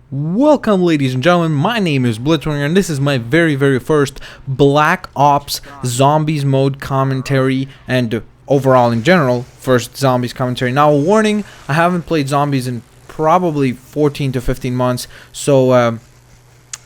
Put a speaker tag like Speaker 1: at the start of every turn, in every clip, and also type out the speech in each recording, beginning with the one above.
Speaker 1: Welcome, ladies and gentlemen. My name is Blitzwinger, and this is my very first Black Ops Zombies mode commentary, and overall in general, first Zombies commentary. Now, a warning, I haven't played Zombies in probably 14 to 15 months, so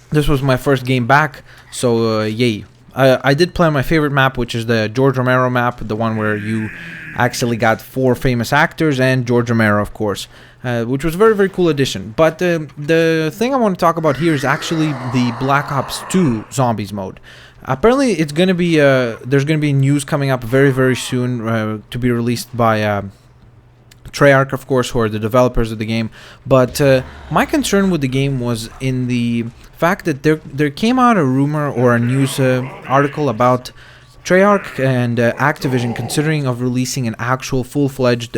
Speaker 1: this was my first game back, so yay. I did play my favorite map, which is the George Romero map, the one where you actually got 4 famous actors and George Romero, of course, which was a very cool addition. But the thing I want to talk about here is actually the Black Ops 2 Zombies mode. Apparently, it's gonna be there's gonna be news coming up very soon to be released by Treyarch, of course, who are the developers of the game. But my concern with the game was in the fact that there came out a rumor or a news article about Treyarch and Activision considering of releasing an actual full-fledged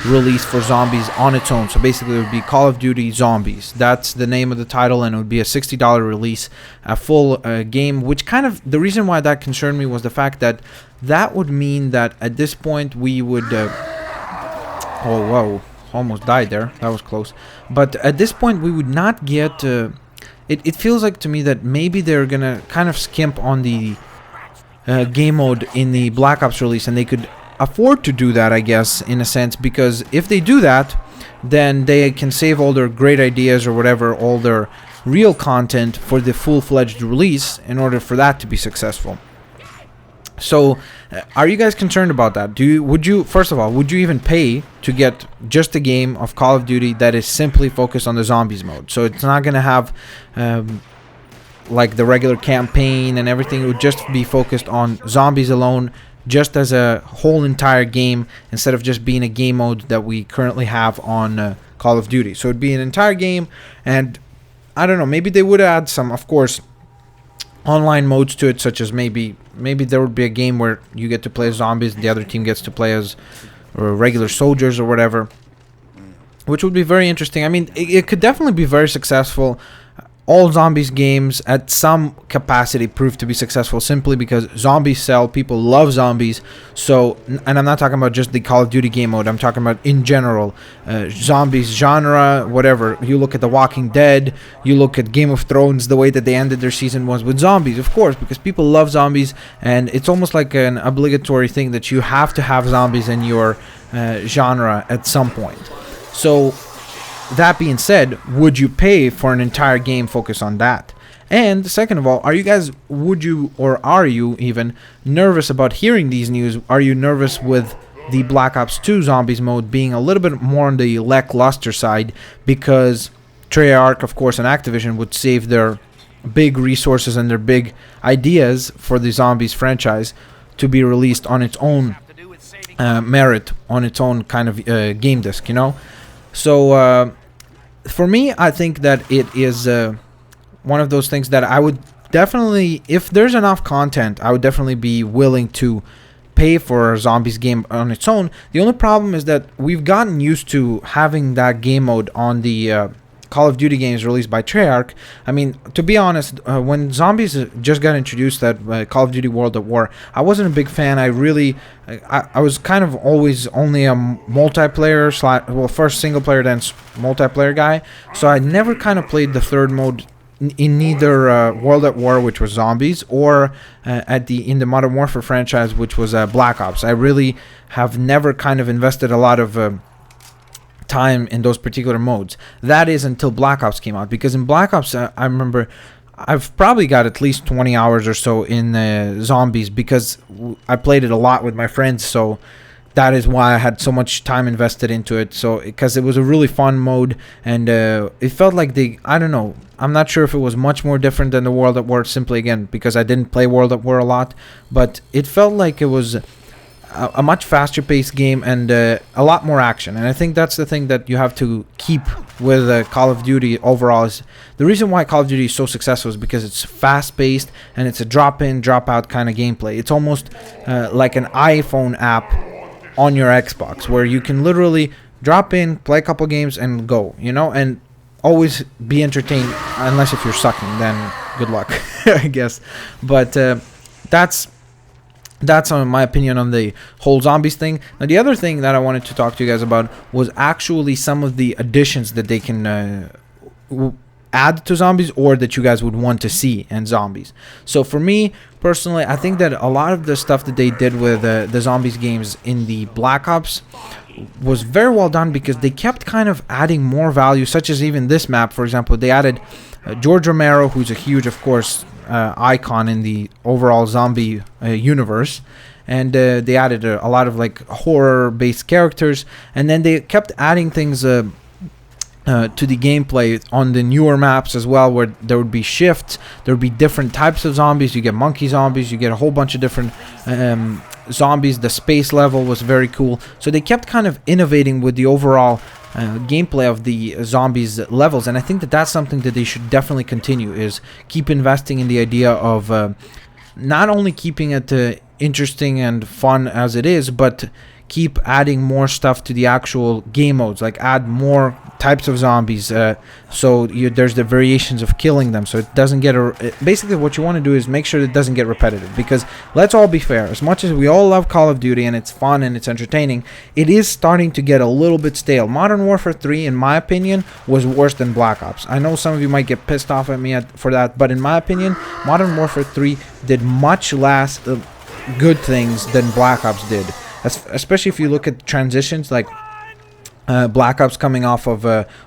Speaker 1: release for Zombies on its own. So basically it would be Call of Duty Zombies. That's the name of the title, and it would be a $60 release, a full game, which kind of, the reason why that concerned me was the fact that that would mean that at this point we would oh wow, almost died there, that was close. But at this point we would not get it feels like to me that maybe they're gonna kind of skimp on the game mode in the Black Ops release, and they could afford to do that, I guess, in a sense, because if they do that, then they can save all their great ideas or whatever, all their real content for the full-fledged release in order for that to be successful. So, are you guys concerned about that? Would you, first of all, would you even pay to get just a game of Call of Duty that is simply focused on the Zombies mode? So it's not gonna have like the regular campaign and everything. It would just be focused on Zombies alone, just as a whole entire game, instead of just being a game mode that we currently have on Call of Duty. So it'd be an entire game, and I don't know, maybe they would add some, of course, online modes to it, such as maybe there would be a game where you get to play as zombies and the other team gets to play as regular soldiers or whatever, which would be very interesting. I mean, it could definitely be very successful. All Zombies games at some capacity prove to be successful simply because zombies sell, people love zombies. So, and I'm not talking about just the Call of Duty game mode, I'm talking about in general, zombies genre, whatever. You look at The Walking Dead, you look at Game of Thrones, the way that they ended their season was with zombies, of course, because people love zombies, and it's almost like an obligatory thing that you have to have zombies in your genre at some point. So, that being said, would you pay for an entire game focused on that? And second of all, are you even nervous about hearing these news? Are you nervous with the Black Ops 2 Zombies mode being a little bit more on the lackluster side, because Treyarch, of course, and Activision would save their big resources and their big ideas for the Zombies franchise to be released on its own merit, on its own kind of game disc, you know? So, for me, I think that it is one of those things that I would definitely, if there's enough content, I would definitely be willing to pay for a Zombies game on its own. The only problem is that we've gotten used to having that game mode on the Call of Duty games released by Treyarch. I mean, to be honest, when Zombies just got introduced at Call of Duty World at War, I wasn't a big fan. I was kind of always only a multiplayer first single player, then multiplayer guy. So I never kind of played the third mode in neither World at War, which was Zombies, or in the Modern Warfare franchise, which was Black Ops. I really have never kind of invested a lot of time in those particular modes. That is until Black Ops came out, because in Black Ops I remember I've probably got at least 20 hours or so in Zombies, because I played it a lot with my friends, so that is why I had so much time invested into it. So because it was a really fun mode, and it felt like I don't know, I'm not sure if it was much more different than the World at War, simply again because I didn't play World at War a lot, but it felt like it was a much faster paced game and a lot more action. And I think that's the thing that you have to keep with Call of Duty overall. Is the reason why Call of Duty is so successful is because it's fast paced and it's a drop in drop out kind of gameplay. It's almost like an iPhone app on your Xbox, where you can literally drop in, play a couple games and go, you know, and always be entertained, unless if you're sucking, then good luck. I guess. But that's my opinion on the whole Zombies thing. Now, the other thing that I wanted to talk to you guys about was actually some of the additions that they can add to zombies or that you guys would want to see in zombies. So for me personally, I think that a lot of the stuff that they did with the zombies games in the Black Ops was very well done, because they kept kind of adding more value, such as even this map, for example. They added George Romero, who's a huge, of course, icon in the overall zombie universe, and they added a lot of like horror-based characters, and then they kept adding things to the gameplay on the newer maps as well, where there would be shifts, there would be different types of zombies. You get monkey zombies, you get a whole bunch of different zombies. The space level was very cool, so they kept kind of innovating with the overall gameplay of the zombies levels, and I think that that's something that they should definitely continue, is keep investing in the idea of not only keeping it interesting and fun as it is, but keep adding more stuff to the actual game modes, like add more types of zombies, so there's the variations of killing them, so it doesn't get basically what you want to do is make sure it doesn't get repetitive, because let's all be fair, as much as we all love Call of Duty and it's fun and it's entertaining, it is starting to get a little bit stale. Modern Warfare 3, in my opinion, was worse than Black Ops. I know some of you might get pissed off at me for that, but in my opinion, Modern Warfare 3 did much less good things than Black Ops did, especially if you look at transitions, like Black Ops coming off of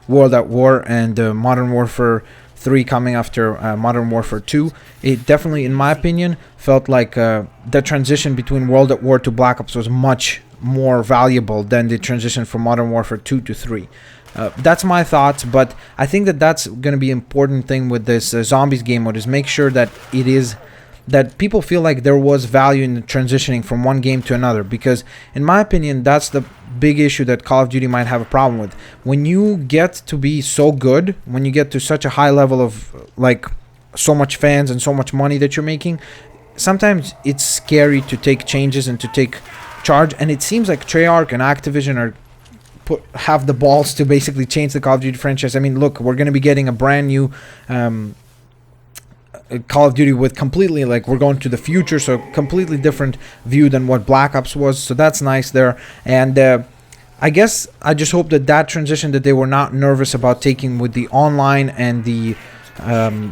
Speaker 1: World at War, and Modern Warfare 3 coming after Modern Warfare 2. It definitely, in my opinion, felt like the transition between World at War to Black Ops was much more valuable than the transition from Modern Warfare 2 to 3. That's my thoughts, but I think that that's going to be an important thing with this zombies game mode, is make sure that it is that people feel like there was value in transitioning from one game to another, because in my opinion that's the big issue that Call of Duty might have a problem with. When you get to be so good, when you get to such a high level of like so much fans and so much money that you're making, sometimes it's scary to take changes and to take charge, and it seems like Treyarch and Activision are have the balls to basically change the Call of Duty franchise. I mean, look, we're going to be getting a brand new Call of Duty with completely, like, we're going to the future, so completely different view than what Black Ops was, so that's nice there. And I guess I just hope that that transition that they were not nervous about taking with the online and the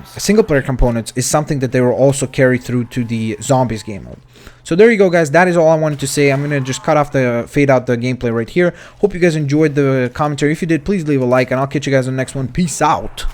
Speaker 1: single player components is something that they will also carry through to the zombies game mode. So there you go, guys. That is all I wanted to say. I'm gonna just fade out the gameplay right here. Hope you guys enjoyed the commentary. If you did, please leave a like, and I'll catch you guys in the next one. Peace out.